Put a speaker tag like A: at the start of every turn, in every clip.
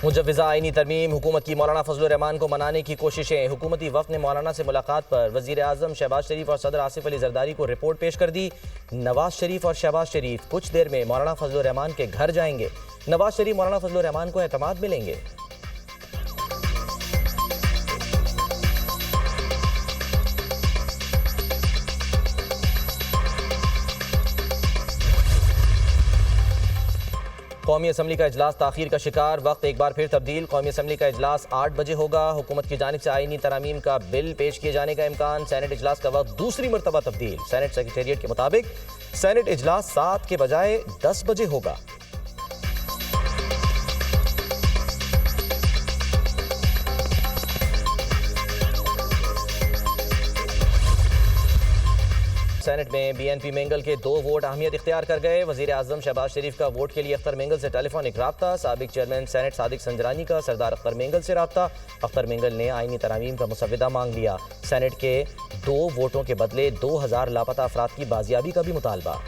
A: मुजव्विज़ा आईनी तरमीम, हुकूमत की मौलाना फजल रहमान को मनाने की कोशिशें। हुकूमती वफ़द ने मौलाना से मुलाकात पर वज़ीर आज़म शहबाज शरीफ और सदर आसिफ अली जरदारी को रिपोर्ट पेश कर दी। नवाज शरीफ और शहबाज शरीफ कुछ देर में मौलाना फजल रहमान के घर जाएंगे। नवाज शरीफ मौलाना फजल रहमान को एतमाद मिलेंगे। कौमी असम्बली का इजलास ताख़ीर का शिकार, वक्त एक बार फिर तब्दील। कौमी असम्बली का इजलास 8 बजे होगा। हुकूमत की जानिब से आईनी तरामीम का बिल पेश किए जाने का इम्कान। सेनेट इजलास का वक्त दूसरी मरतबा तब्दील। सेनेट सेक्रेटेरिएट के मुताबिक सेनेट इजलास 7 के बजाय 10 बजे होगा। सेनेट में BNP मेंगल के 2 वोट अहमियत इख्तियार कर गए। वज़ीर आज़म शहबाज शरीफ का वोट के लिए अख्तर मेंगल से टेलीफोनिक रब्ता। साबिक चेयरमैन सेनेट सादिक संजरानी का सरदार अख्तर मेंगल से रब्ता। अख्तर मेंगल ने आईनी तरामीम का मुसव्विदा मांग लिया। सेनेट के 2 वोटों के बदले 2000 लापता अफराद की बाजियाबी का भी मुतालबा।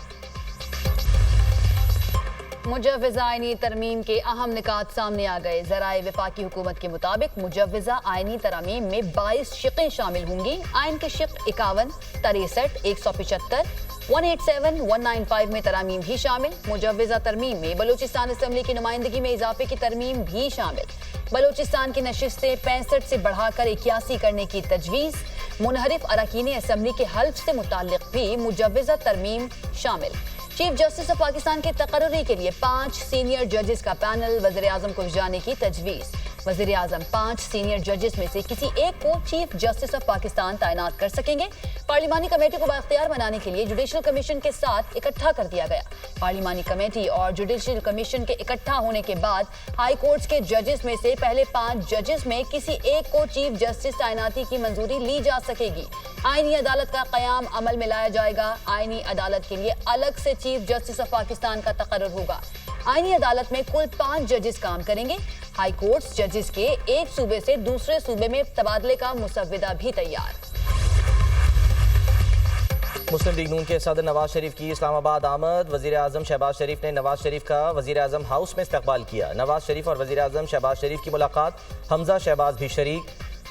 B: मुजव्विज़ा आईनी तरमीम के अहम निकात सामने आ गए। ज़राए वफाकी हुकूमत के मुताबिक मुजव्विज़ा आईनी तरमीम में 22 शिक़ें शामिल होंगी। आइन के शिक़ 51, 63, 175, 187, 195 में तरमीम भी शामिल। मुजव्विज़ा तरमीम में बलूचिस्तान असम्बली की नुमाइंदगी में इजाफे की तरमीम भी शामिल। बलूचिस्तान की नशिस्तें 65 से बढ़ाकर 81 करने की तजवीज़। मुनहरिफ अरकान असम्बली के हल्फ से मुताल्लिक़ भी मुजव्विज़ा तरमीम शामिल। चीफ जस्टिस ऑफ पाकिस्तान के तकर्री के लिए 5 सीनियर जजेस का पैनल वज़ीर आज़म को भेजाने की तजवीज़। वज़ीर आज़म 5 सीनियर जजेस में से किसी एक को चीफ जस्टिस ऑफ पाकिस्तान तैनात कर सकेंगे। पार्लिमानी कमेटी को बाख्तियार बनाने के लिए जुडिशल कमीशन के साथ इकट्ठा कर दिया गया। पार्लिमानी कमेटी और जुडिशल कमीशन के इकट्ठा होने के बाद हाई कोर्ट्स के जजेस में से पहले 5 जजेस में किसी एक को चीफ जस्टिस तैनाती की मंजूरी ली जा सकेगी। आईनी अदालत का क़याम अमल में लाया जाएगा। आईनी अदालत के लिए अलग से चीफ जस्टिस ऑफ पाकिस्तान का तकर्रुर होगा। आईनी अदालत में कुल 5 जजेस काम करेंगे। हाई कोर्ट्स जजेस के एक सूबे से दूसरे सूबे में तबादले का मुसव्विदा भी तैयार।
A: मुस्लिम लीग नून के सदर नवाज शरीफ की इस्लामाबाद आमद। वज़ीर आज़म शहबाज शरीफ ने नवाज शरीफ का वज़ीर आज़म हाउस में इस्तकबाल किया। नवाज शरीफ और वज़ीर आज़म शहबाज शरीफ की मुलाकात। हमजा शहबाज भी शरीक।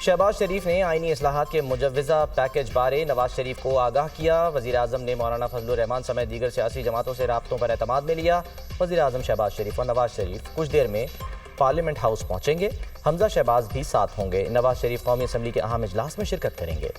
A: शहबाज शरीफ ने आईनी इस्लाहात के मुजव्विज़ा पैकेज बारे नवाज शरीफ को आगाह किया। वज़ीर आज़म ने मौलाना फजल रहमान समेत दीगर सियासी जमातों से राब्तों पर एतमाद में लिया। वज़ीर आज़म शहबाज शरीफ और नवाज शरीफ कुछ देर में पार्लियामेंट हाउस पहुँचेंगे। हमजा शहबाज भी साथ होंगे। नवाज शरीफ कौमी असम्बली के अहम इजलास में शिरकत करेंगे।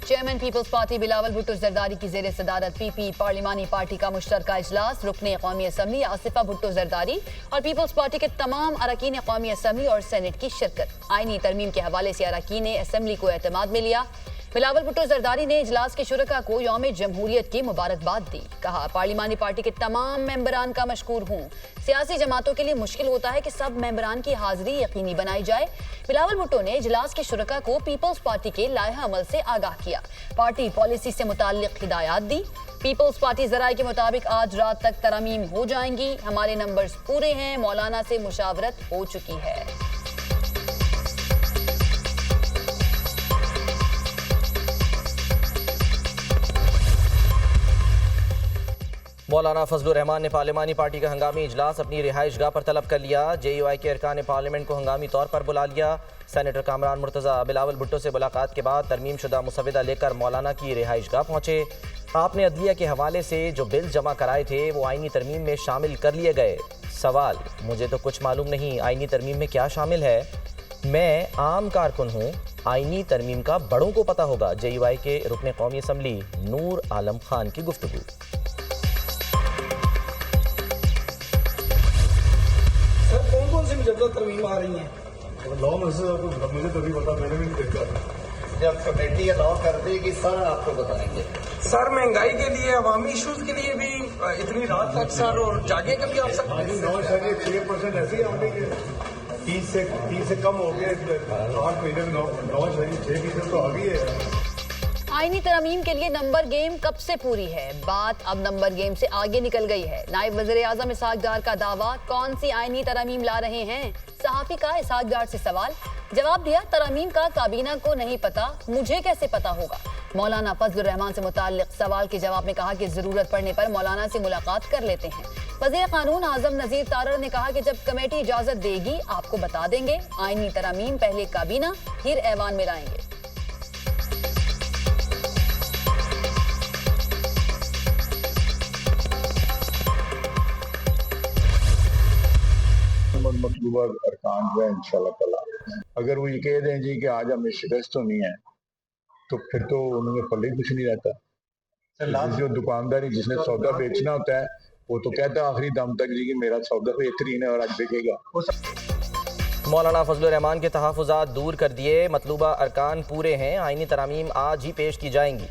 B: चेयरमैन पीपल्स पार्टी बिलावल भुट्टो जरदारी की जेर सदारत PP पार्लिमानी पार्टी का मुश्तरका इजलास। रुकने कौमी असम्बली आसिफा भुट्टो जरदारी और पीपल्स पार्टी के तमाम अरकान कौमी असम्बली और सेनेट की शिरकत। आईनी तरमीम के हवाले से अरकान असम्बली को एतमाद में लिया। बिलावल भुट्टो जरदारी ने इजलास के शुरका को यौम जमहूरियत की मुबारकबाद दी। कहा, पार्लिमानी पार्टी के तमाम मेंबरान का मशकूर हूँ। सियासी जमातों के लिए मुश्किल होता है कि सब मेंबरान की हाजिरी यकीनी बनाई जाए। बिलावल भुट्टो ने इजलास के शुरका को पीपल्स पार्टी के लायहा अमल से आगाह किया। पार्टी पॉलिसी से मुताल्लिक हिदायत दी। पीपल्स पार्टी ज़राए के मुताबिक आज रात तक तरमीम हो जाएंगी। हमारे नंबर्स पूरे हैं। मौलाना से मुशावरत हो चुकी है।
A: मौलाना फजल रहमान ने पार्लिमानी पार्टी का हंगामी इजलास अपनी रिहाइश गाह पर तलब कर लिया। JUI के अरकान पार्लियामेंट को हंगामी तौर पर बुला लिया। सेनेटर कामरान मुर्तज़ा बिलावल भुट्टो से मुलाकात के बाद तरमीम शुदा मुसव्विदा लेकर मौलाना की रिहाइश गाह पहुँचे। आपने अदलिया के हवाले से जो बिल जमा कराए थे वो आईनी तरमीम में शामिल कर लिए गए। सवाल, मुझे तो कुछ मालूम नहीं आईनी तरमीम में क्या शामिल है। मैं आम कारकुन हूँ, आईनी तरमीम का बड़ों को पता होगा। JUI के रुकने कौमी असम्बली नूर आलम खान की गुफ्तगू।
C: मुजव्विज़ा तरमीम आ रही हैं।
D: मुझे तो नहीं पता, मैंने भी नहीं देखा।
E: जब कमेटी अलाउ कर देगी सर आपको बताएंगे।
C: सर महंगाई के लिए, अवामी इशूज के लिए भी इतनी रात तक सर और जागे कभी आप सकते हैं।
D: 9% ऐसे ही आने के 30 से कम हो गए। 8 महीने में 6% तो आ गई है।
B: आईनी तरमीम के लिए नंबर गेम कब से पूरी है? बात अब नंबर गेम से आगे निकल गई है। नायब वज़ीर आज़म इसहाक डार का दावा, कौन सी आईनी तरमीम ला रहे हैं? सहाफ़ी का इसहाक डार से सवाल। जवाब दिया, तरमीम का काबीना को नहीं पता, मुझे कैसे पता होगा। मौलाना फजलुर रहमान से मुताल्लिक सवाल के जवाब में कहा कि जरूरत पड़ने पर मौलाना से मुलाकात कर लेते हैं। वज़ीर कानून आजम नज़ीर तारड़ ने कहा कि जब कमेटी इजाजत देगी आपको बता देंगे। आईनी तरमीम पहले काबीना फिर ऐवान में लाएंगे।
F: मतलूबा अरकान जो है इंशाल्लाह ताला, अगर वो ये कह दें जी कि आज हमें शिकस्त होनी है तो फिर तो उन्होंने पल्ले कुछ नहीं रहता। जो दुकानदारी जिसने सौदा बेचना होता है वो तो कहता है आखिरी दम तक जी कि मेरा सौदा बेहतरीन है और आज बिकेगा।
A: मौलाना फजलुर रहमान के तहफ़्फ़ुज़ात दूर कर दिए, मतलूबा अरकान पूरे हैं, आईनी तरामीम आज ही पेश की जाएंगी।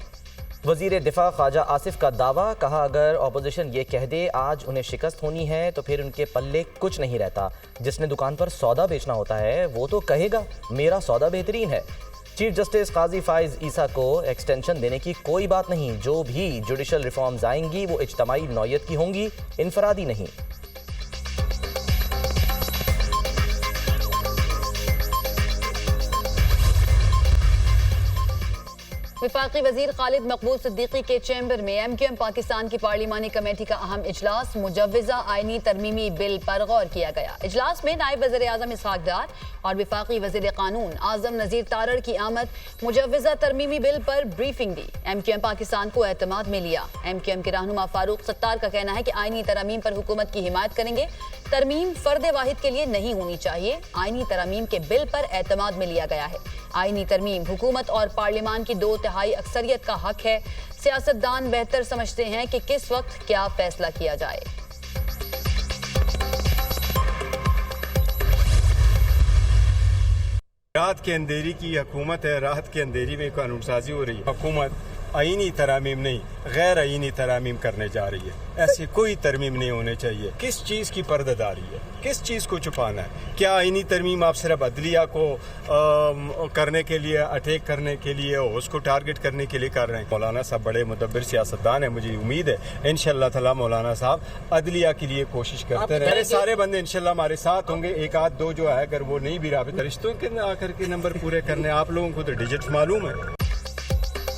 A: वज़ीर दिफा ख्वाजा आसिफ का दावा, कहा अगर अपोजिशन ये कह दे आज उन्हें शिकस्त होनी है तो फिर उनके पल्ले कुछ नहीं रहता। जिसने दुकान पर सौदा बेचना होता है वो तो कहेगा मेरा सौदा बेहतरीन है। चीफ जस्टिस काजी फाइज ईसा को एक्सटेंशन देने की कोई बात नहीं। जो भी जुडिशल रिफॉर्म्स आएंगी वो इज्तमाई नौयत की होंगी, इनफरादी नहीं।
B: वफाकी वजीर खालिद मकबूल सिद्दीकी के चैम्बर में MQM पाकिस्तान की पार्लिमानी कमेटी का अहम इजलास, मुजव्वज़ा आईनी तरमीमी बिल पर गौर किया गया। इजलास में नायब वज़ीर आज़म इसहाक डार और वफाकी वज़ीर कानून आज़म नज़ीर तारड़ की आमद मुजव्वज़ा तरमीमी बिल पर ब्रीफिंग दी। MQM पाकिस्तान को एतमाद में लिया। MQM के रहनुमा फारूक सत्तार का कहना है कि आईनी तरमीम पर हुकूमत की हिमायत करेंगे। तरमीम फर्द वाहिद के लिए नहीं होनी चाहिए। आईनी तरमीम के बिल पर एतमाद में लिया गया है। आईनी तरमीम हुकूमत और पार्लियामान की 2/3 अक्सरियत का हक है। सियासतदान बेहतर समझते हैं कि किस वक्त क्या फैसला किया जाए।
G: रात के अंधेरी की हुकूमत है, रात के अंधेरी में कानून साजी हो रही है। हुकूमत आईनी तरामीम नहीं गैर आईनी तरामीम करने जा रही है। ऐसी कोई तरमीम नहीं होने चाहिए। किस चीज़ की पर्दादारी है, किस चीज़ को छुपाना है? क्या आईनी तरमीम आप सिर्फ अदलिया को करने के लिए, अटैक करने के लिए, उसको टारगेट करने के लिए कर रहे हैं? मौलाना साहब बड़े मुदब्बिर सियासतदान है, मुझे उम्मीद है इंशाअल्लाह ताला मौलाना साहब अदलिया के लिए कोशिश करते रहे। सारे बंदे इंशाअल्लाह हमारे साथ होंगे। एक आध दो जो है अगर वो नहीं भी राबिता रिश्तों के आकर के नंबर पूरे करने, आप लोगों को तो डिजिट मालूम है।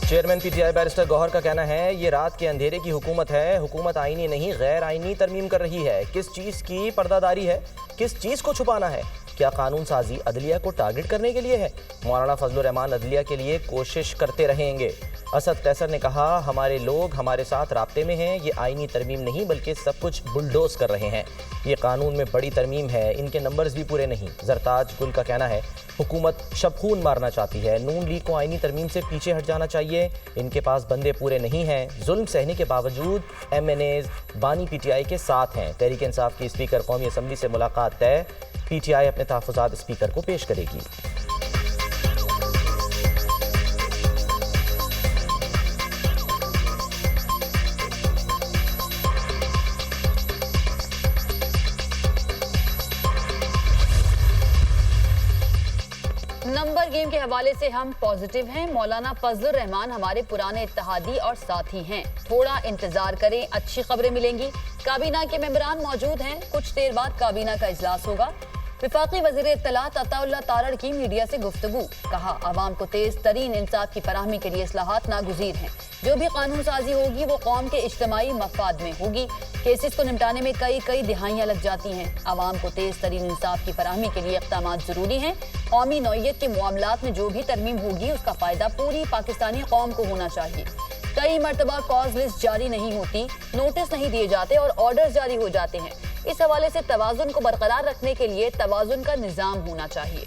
A: चेयरमैन PTI बैरिस्टर गौहर का कहना है ये रात के अंधेरे की हुकूमत है। हुकूमत आईनी नहीं गैर आईनी तरमीम कर रही है। किस चीज़ की पर्दादारी है, किस चीज़ को छुपाना है? क्या कानून साजी अदलिया को टारगेट करने के लिए है? मौलाना फजलुर रहमान अदलिया के लिए कोशिश करते रहेंगे। असद कैसर ने कहा हमारे लोग हमारे साथ राब्ते में हैं। ये आईनी तरमीम नहीं बल्कि सब कुछ बुलडोज कर रहे हैं। ये कानून में बड़ी तरमीम है, इनके नंबर्स भी पूरे नहीं। जरताज गुल का कहना है हुकूमत शबखून मारना चाहती है। नून लीग को आईनी तरमीम से पीछे हट जाना चाहिए। इनके पास बंदे पूरे नहीं हैं। जुल्म सहने के बावजूद MNAs बानी PTI के साथ हैं। तहरीक इंसाफ की स्पीकर कौमी असम्बली से मुलाकात तय। PTI अपने तहफ़्फ़ुज़ात स्पीकर को पेश करेगी।
B: नंबर गेम के हवाले से हम पॉजिटिव हैं। मौलाना फजलुर रहमान हमारे पुराने इत्तेहादी और साथी हैं। थोड़ा इंतजार करें, अच्छी खबरें मिलेंगी। काबीना के मेंबरान मौजूद हैं। कुछ देर बाद काबीना का इजलास होगा। वफाकी वज़ीर इत्तलात अताउल्लाह तारड़ की मीडिया से गुफ्तगू, कहा आवाम को तेज तरीन इंसाफ की फराहमी के लिए इस्लाहात नागुज़ीर हैं। जो भी कानून साजी होगी वो कौम के इज्तमाई मफाद में होगी। केसेस को निपटाने में कई दिहाइयाँ लग जाती हैं। आवाम को तेज तरीन इंसाफ की फराहमी के लिए इक़दाम ज़रूरी हैं। कौमी नौइयत के मामलात में जो भी तरमीम होगी उसका फ़ायदा पूरी पाकिस्तानी कौम को होना चाहिए। कई मरतबा कॉज लिस्ट जारी नहीं होती, नोटिस नहीं दिए जाते और ऑर्डर्स जारी हो जाते हैं। इस हवाले से तवाज़ुन को बरकरार रखने के लिए तवाज़ुन का निज़ाम होना चाहिए।